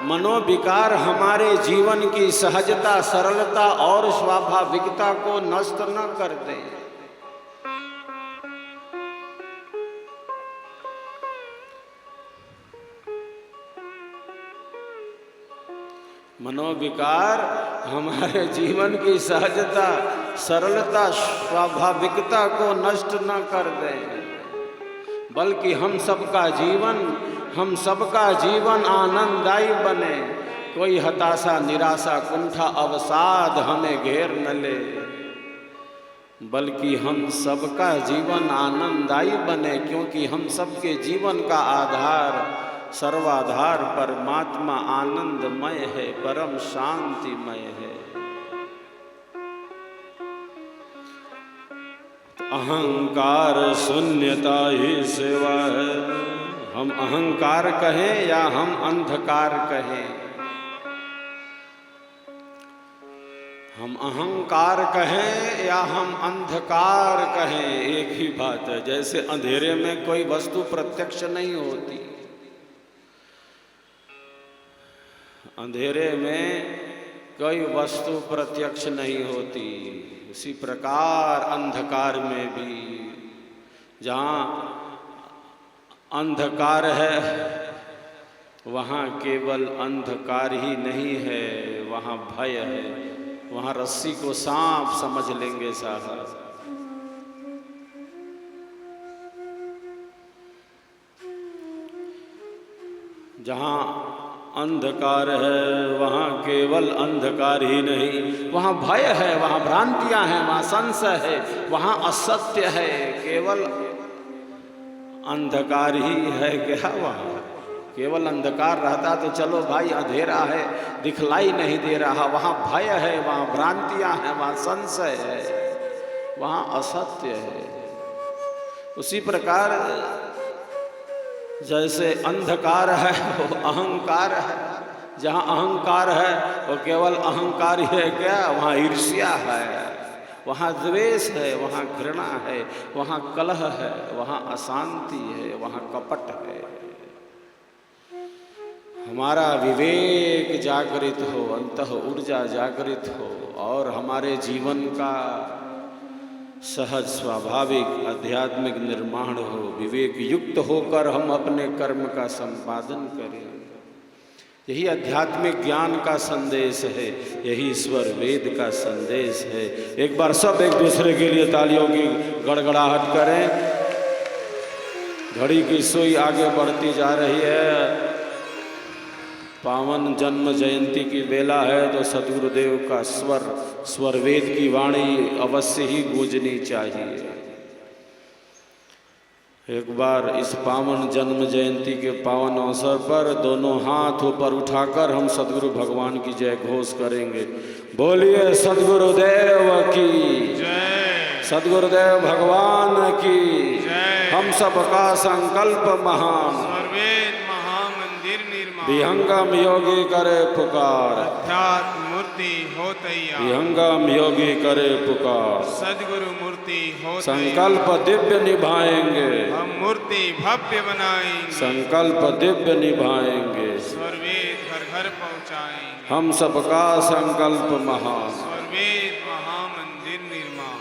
मनोविकार हमारे जीवन की सहजता, सरलता और स्वाभाविकता को नष्ट न कर दे। मनोविकार हमारे जीवन की सहजता, सरलता, स्वाभाविकता को नष्ट न कर दे, बल्कि हम सबका जीवन आनंददायी बने। कोई हताशा, निराशा, कुंठा, अवसाद हमें घेर न ले, बल्कि हम सबका जीवन आनंददायी बने, क्योंकि हम सबके जीवन का आधार, सर्वाधार परमात्मा आनंदमय है, परम शांतिमय है। अहंकार शून्यता ही सेवा है। हम अहंकार कहें या हम अंधकार कहें, हम अहंकार कहें या हम अंधकार कहें, एक ही बात है। जैसे अंधेरे में कोई वस्तु प्रत्यक्ष नहीं होती, अंधेरे में कोई वस्तु प्रत्यक्ष नहीं होती, उसी प्रकार अंधकार में भी जहाँ अंधकार है वहाँ केवल अंधकार ही नहीं है, वहाँ भय है। वहाँ रस्सी को सांप समझ लेंगे साहब। जहाँ अंधकार है वहाँ केवल अंधकार ही नहीं, वहाँ भय है, वहाँ भ्रांतियाँ हैं, वहाँ संशय है, वहाँ असत्य है। केवल अंधकार ही है क्या? वहाँ केवल अंधकार रहता तो चलो भाई अंधेरा है, दिखलाई नहीं दे रहा। वहाँ भय है, वहाँ भ्रांतियाँ हैं, वहाँ संशय है, वहाँ असत्य है। उसी प्रकार जैसे अंधकार है वो अहंकार है, जहाँ अहंकार है वो केवल अहंकार ही है क्या? वहाँ ईर्ष्या है, वहाँ द्वेष है, वहाँ घृणा है, वहाँ कलह है, वहाँ अशांति है, वहाँ कपट है। हमारा विवेक जागृत हो, अंतः ऊर्जा जागृत हो और हमारे जीवन का सहज स्वाभाविक आध्यात्मिक निर्माण हो, विवेक युक्त होकर हम अपने कर्म का संपादन करें। यही आध्यात्मिक ज्ञान का संदेश है, यही ईश्वर वेद का संदेश है। एक बार सब एक दूसरे के लिए तालियों की गड़गड़ाहट करें। घड़ी की सुई आगे बढ़ती जा रही है। पावन जन्म जयंती की बेला है तो सद्गुरुदेव का स्वर वेद की वाणी अवश्य ही गूंजनी चाहिए। एक बार इस पावन जन्म जयंती के पावन अवसर पर दोनों हाथ ऊपर उठाकर हम सद्गुरु भगवान की जय घोष करेंगे। बोलिए सद्गुरुदेव की जय, सद्गुरुदेव भगवान की जय। हम सबका संकल्प महान, विहंगम योगी करे पुकार, अध्यात्म मूर्ति हो तैयार। विहंगम योगी करे पुकार, सद्गुरु मूर्ति हो संकल्प दिव्य निभाएंगे, हम मूर्ति भव्य बनाएंगे। संकल्प दिव्य निभाएंगे, स्वर्वेद घर घर पहुँचाएंगे। हम सबका संकल्प महान, स्वर्वेद महामंदिर निर्माण।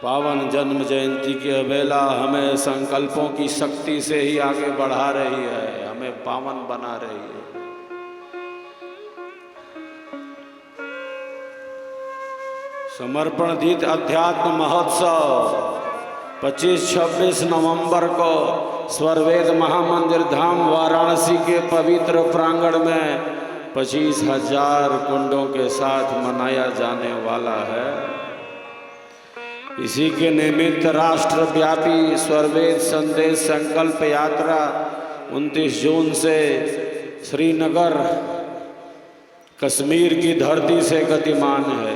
पावन जन्म जयंती की अवेला हमें संकल्पों की शक्ति से ही आगे बढ़ा रही है, हमें पावन बना रही है। समर्पण दीत अध्यात्म महोत्सव 25-26 नवंबर को स्वर्वेद महामंदिर धाम वाराणसी के पवित्र प्रांगण में 25,000 कुंडों के साथ मनाया जाने वाला है। इसी के निमित्त राष्ट्रव्यापी स्वर्वेद संदेश संकल्प यात्रा 29 जून से श्रीनगर कश्मीर की धरती से गतिमान है।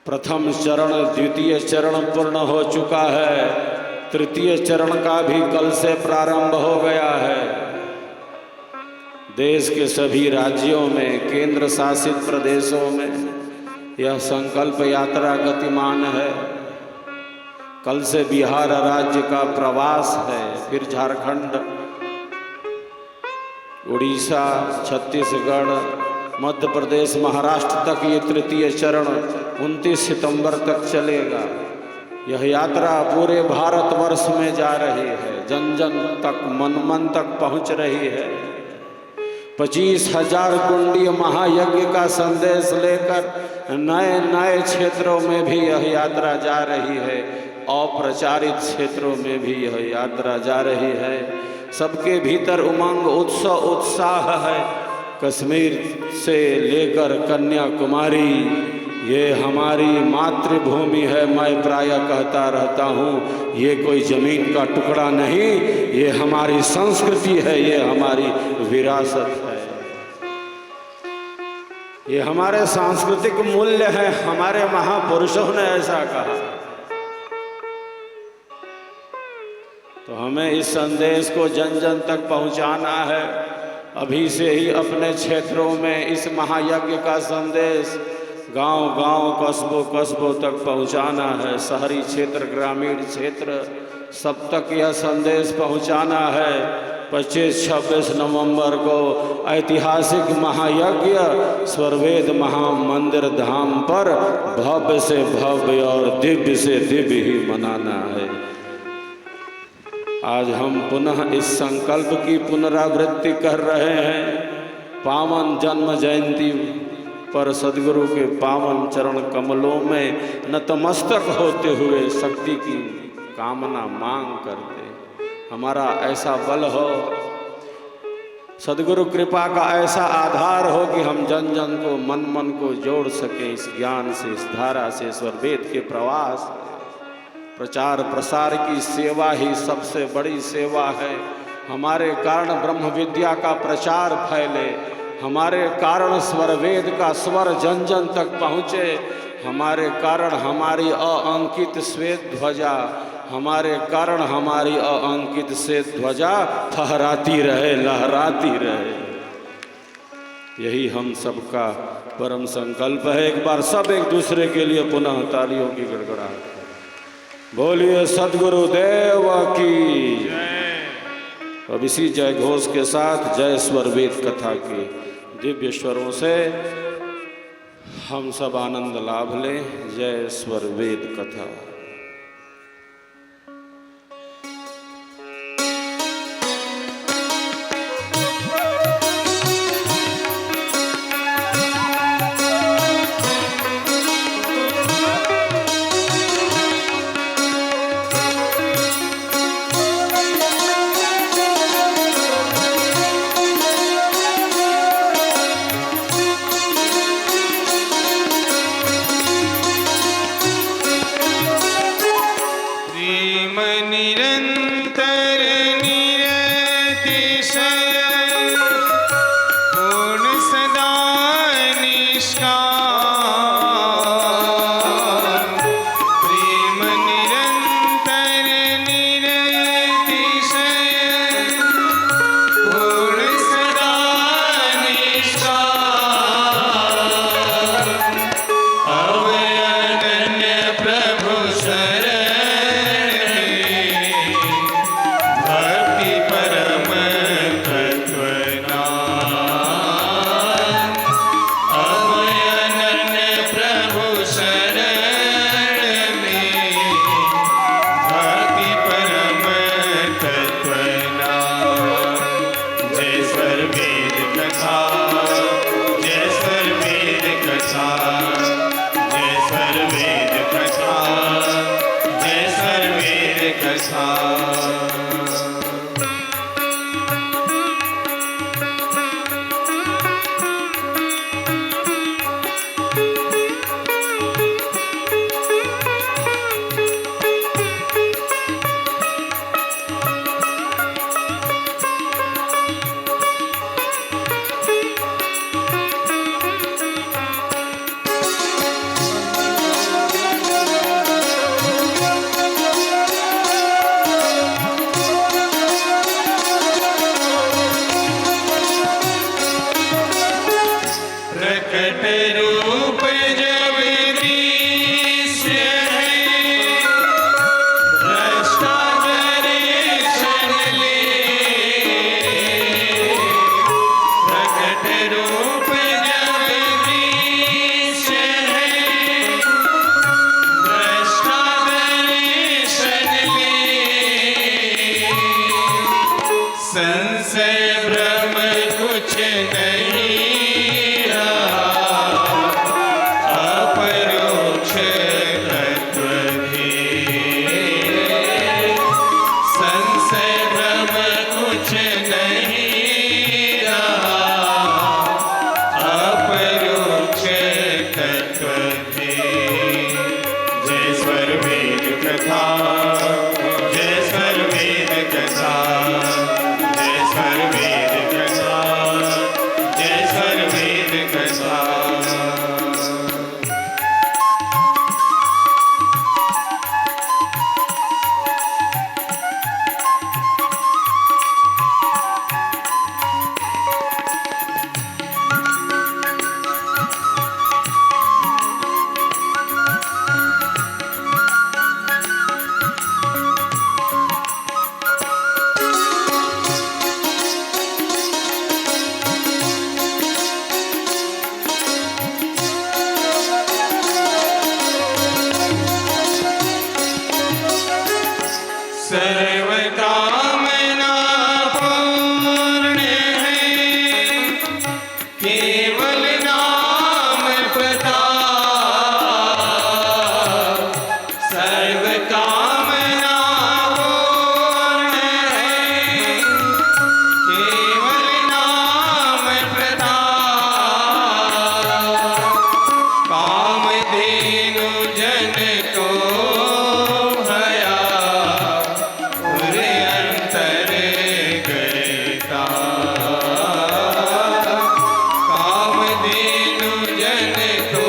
प्रथम चरण, द्वितीय चरण पूर्ण हो चुका है, तृतीय चरण का भी कल से प्रारंभ हो गया है। देश के सभी राज्यों में, केंद्र शासित प्रदेशों में यह संकल्प यात्रा गतिमान है। कल से बिहार राज्य का प्रवास है, फिर झारखंड, उड़ीसा, छत्तीसगढ़, मध्य प्रदेश, महाराष्ट्र तक ये तृतीय चरण 29 सितंबर तक चलेगा। यह यात्रा पूरे भारतवर्ष में जा रही है, जन जन तक, मन मन तक पहुंच रही है। 25,000 कुंडीय महायज्ञ का संदेश लेकर नए नए क्षेत्रों में भी यह यात्रा जा रही है, अप्रचारित क्षेत्रों में भी यह यात्रा जा रही है। सबके भीतर उमंग, उत्साह है। कश्मीर से लेकर कन्याकुमारी ये हमारी मातृभूमि है। मैं प्रायः कहता रहता हूँ, ये कोई ज़मीन का टुकड़ा नहीं, ये हमारी संस्कृति है, ये हमारी विरासत है, ये हमारे सांस्कृतिक मूल्य है। हमारे महापुरुषों ने ऐसा कहा। तो हमें इस संदेश को जन जन तक पहुंचाना है। अभी से ही अपने क्षेत्रों में इस महायज्ञ का संदेश गांव गांव, कस्बों कस्बों तक पहुंचाना है। शहरी क्षेत्र, ग्रामीण क्षेत्र, सब तक यह संदेश पहुंचाना है। 25-26 नवंबर को ऐतिहासिक महायज्ञ स्वरवेद महामंदिर धाम पर भव्य से भव्य और दिव्य से दिव्य ही मनाना है। आज हम पुनः इस संकल्प की पुनरावृत्ति कर रहे हैं। पावन जन्म जयंती पर सद्गुरु के पावन चरण कमलों में नतमस्तक होते हुए शक्ति की कामना मांग करते, हमारा ऐसा बल हो, सद्गुरु कृपा का ऐसा आधार हो कि हम जन जन को, मन मन को जोड़ सके इस ज्ञान से, इस धारा से, ईश्वर वेद के प्रवास। प्रचार प्रसार की सेवा ही सबसे बड़ी सेवा है। हमारे कारण ब्रह्म विद्या का प्रचार फैले, हमारे कारण स्वर वेद का स्वर जन जन तक पहुँचे, हमारे कारण हमारी अअंकित श्वेत ध्वजा, हमारे कारण हमारी अअंकित श्वेत ध्वजा फहराती रहे, लहराती रहे। यही हम सबका परम संकल्प है। एक बार सब एक दूसरे के लिए पुनः तालियों की गड़गड़ाहट। बोलिए सद्गुरु देव की जय। अब इसी जय घोष के साथ जय स्वर वेद कथा की दिव्य स्वरों से हम सब आनंद लाभ लें। जय स्वर वेद कथा। संशय भ्रम कुछ नहीं रहा, अपरोक्ष तत्व धीरे। संशय भ्रम कुछ नहीं रहा, अपरोक्ष तत्व धीरे। जय स्वर वेद कथा, जय स्वर वेद कथा, जय स्वर वेद कथा, जय स्वर वेद कथा। सर्व कामना पूर्ण है, केवल नाम प्रताप। सर्व कामना पूर्ण है, केवल नाम प्रताप। कामधेनु जन को भया, उरे अंतर गयता। कामधेनु जन को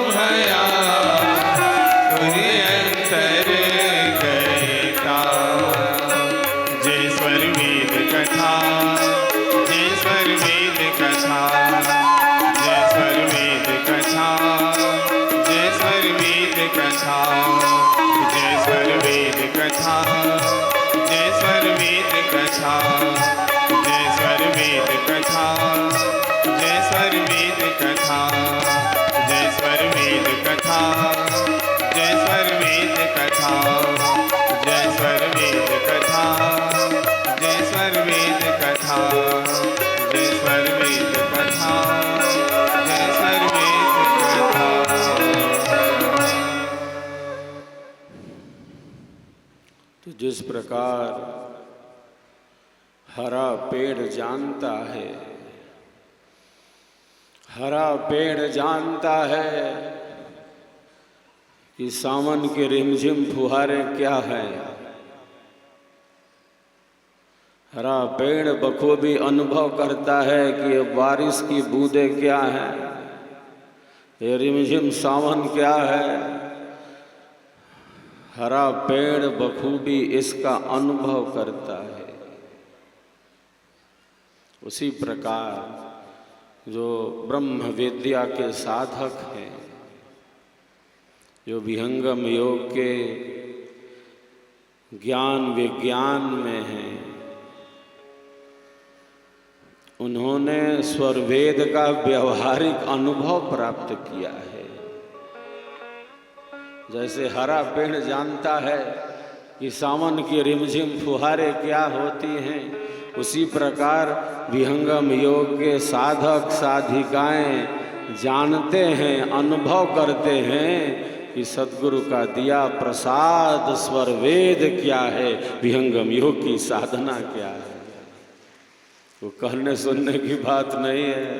भया, उरे अंतर गयता। जय स्वर वेद कथा, जय स्वर वेद कथा, जय स्वर वेद कथा, जय स्वर वेद कथा, जय स्वर वेद कथा, जय स्वर वेद कथा, जय स्वर वेद कथा, जय स्वर वेद कथा, जय स्वर वेद कथा, जय स्वर वेद कथा, जय स्वर वेद कथा, जय स्वर वेद कथा, जय स्वर वेद कथा, जय स्वर वेद कथा। तो जिस प्रकार हरा पेड़ जानता है, हरा पेड़ जानता है कि सावन के रिमझिम फुहारे क्या है। हरा पेड़ बखूबी अनुभव करता है कि ये बारिश की बूंदें क्या हैं, ये रिमझिम सावन क्या है। हरा पेड़ बखूबी इसका अनुभव करता है। उसी प्रकार जो ब्रह्म विद्या के साधक हैं, जो विहंगम योग के ज्ञान विज्ञान में हैं, उन्होंने स्वरवेद का व्यवहारिक अनुभव प्राप्त किया है। जैसे हरा पेड़ जानता है कि सावन की रिमझिम फुहारें क्या होती हैं, उसी प्रकार विहंगम योग के साधक साधिकाएं जानते हैं, अनुभव करते हैं कि सद्गुरु का दिया प्रसाद स्वर वेद क्या है, विहंगम योग की साधना क्या है। वो कहने सुनने की बात नहीं है।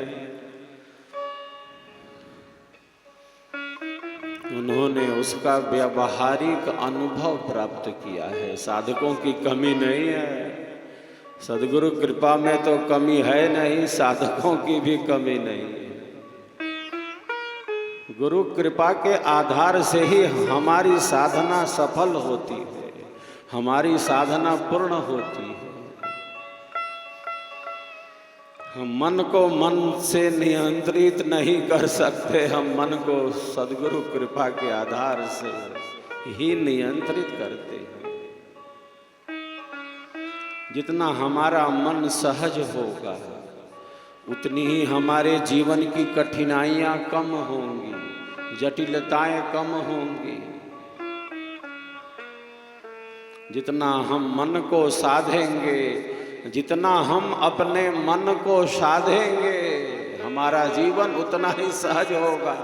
उन्होंने उसका व्यावहारिक अनुभव प्राप्त किया है। साधकों की कमी नहीं है, सद्गुरु कृपा में तो कमी है नहीं, साधकों की भी कमी नहीं है। गुरु कृपा के आधार से ही हमारी साधना सफल होती है, हमारी साधना पूर्ण होती है। हम मन को मन से नियंत्रित नहीं कर सकते, हम मन को सद्गुरु कृपा के आधार से ही नियंत्रित करते हैं। जितना हमारा मन सहज होगा, उतनी ही हमारे जीवन की कठिनाइयां कम होंगी, जटिलताएं कम होंगी। जितना हम मन को साधेंगे, जितना हम अपने मन को साधेंगे, हमारा जीवन उतना ही सहज होगा,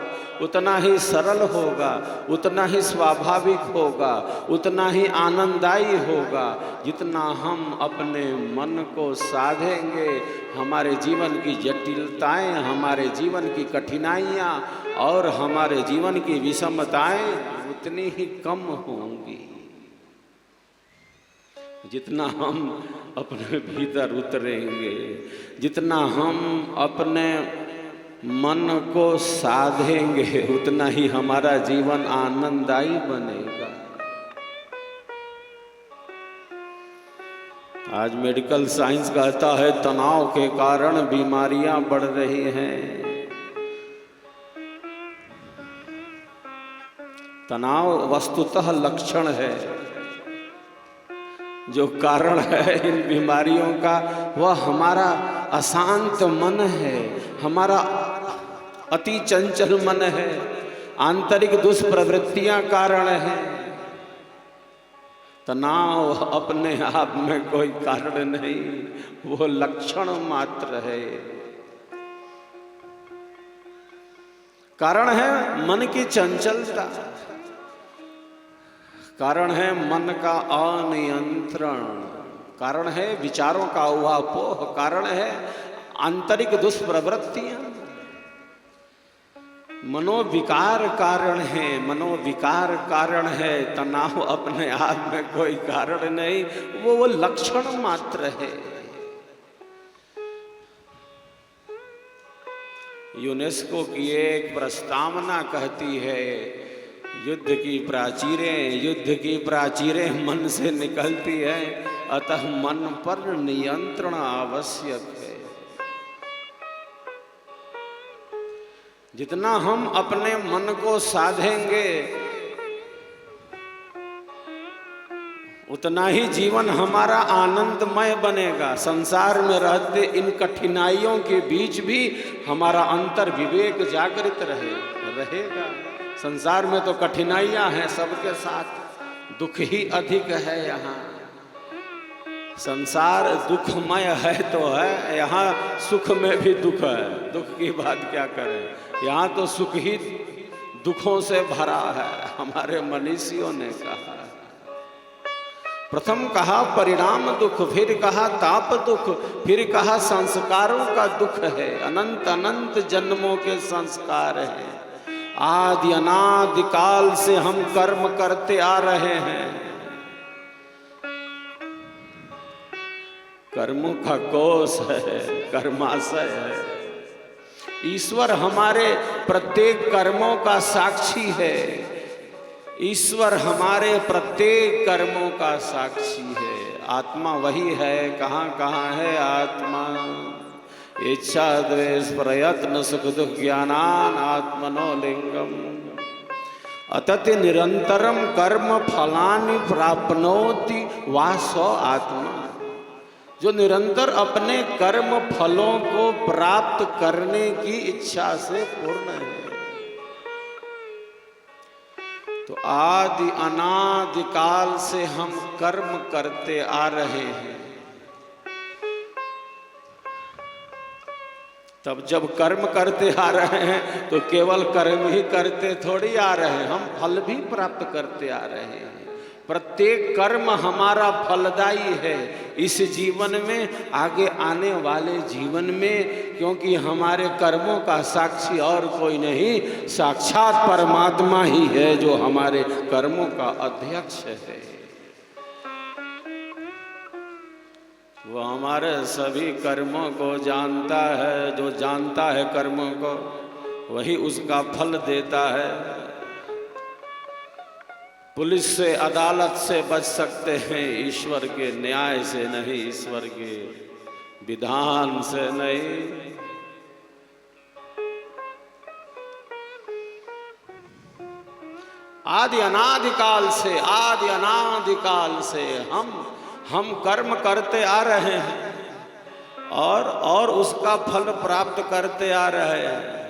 उतना ही सरल होगा, उतना ही स्वाभाविक होगा, उतना ही आनंददायी होगा। जितना हम अपने मन को साधेंगे, हमारे जीवन की जटिलताएं, हमारे जीवन की कठिनाइयाँ और हमारे जीवन की विषमताएं उतनी ही कम होंगी। जितना हम अपने भीतर उतरेंगे, जितना हम अपने मन को साधेंगे, उतना ही हमारा जीवन आनंददायी बनेगा। आज मेडिकल साइंस कहता है तनाव के कारण बीमारियां बढ़ रही हैं। तनाव वस्तुतः लक्षण है, जो कारण है इन बीमारियों का वह हमारा अशांत मन है, हमारा अति चंचल मन है, आंतरिक दुष्प्रवृत्तियां कारण है। तनाव अपने आप में कोई कारण नहीं, वो लक्षण मात्र है। कारण है मन की चंचलता, कारण है मन का अनियंत्रण, कारण है विचारों का उहापोह, कारण है आंतरिक दुष्प्रवृत्तियां। मनोविकार कारण है, मनोविकार कारण है। तनाव अपने आप में कोई कारण नहीं, वो लक्षण मात्र है। यूनेस्को की एक प्रस्तावना कहती है, युद्ध की प्राचीरें मन से निकलती है, अतः मन पर नियंत्रण आवश्यक है। जितना हम अपने मन को साधेंगे, उतना ही जीवन हमारा आनंदमय बनेगा। संसार में रहते इन कठिनाइयों के बीच भी हमारा अंतर विवेक जागृत रहेगा। संसार में तो कठिनाइयां हैं सबके साथ, दुख ही अधिक है। यहाँ संसार दुखमय है तो है, यहाँ सुख में भी दुख है। दुख की बात क्या करें, यहाँ तो सुख ही दुखों से भरा है, हमारे मनीषियों ने कहा। प्रथम कहा परिणाम दुख, फिर कहा ताप दुख, फिर कहा संस्कारों का दुख है। अनंत अनंत जन्मों के संस्कार हैं, आदि अनादि काल से हम कर्म करते आ रहे हैं। कर्मों का कोष है, कर्माशय है। ईश्वर हमारे प्रत्येक कर्मों का साक्षी है। ईश्वर हमारे प्रत्येक कर्मों का साक्षी है। आत्मा वही है, कहाँ कहाँ है आत्मा। इच्छा द्वेष प्रयत्न सुख दुख ज्ञानान आत्मनो लिंगम अतति निरंतरम कर्म फलानि प्राप्नोति वासो आत्मा। जो निरंतर अपने कर्म फलों को प्राप्त करने की इच्छा से पूर्ण है। तो आदि अनादि काल से हम कर्म करते आ रहे हैं। तब जब कर्म करते आ रहे हैं तो केवल कर्म ही करते थोड़ी आ रहे हैं, हम फल भी प्राप्त करते आ रहे हैं। प्रत्येक कर्म हमारा फलदायी है इस जीवन में, आगे आने वाले जीवन में, क्योंकि हमारे कर्मों का साक्षी और कोई नहीं, साक्षात परमात्मा ही है जो हमारे कर्मों का अध्यक्ष है। वो हमारे सभी कर्मों को जानता है। जो जानता है कर्मों को, वही उसका फल देता है। पुलिस से, अदालत से बच सकते हैं, ईश्वर के न्याय से नहीं, ईश्वर के विधान से नहीं। आदि अनादिकाल से, आदि अनादिकाल से हम कर्म करते आ रहे हैं और उसका फल प्राप्त करते आ रहे हैं।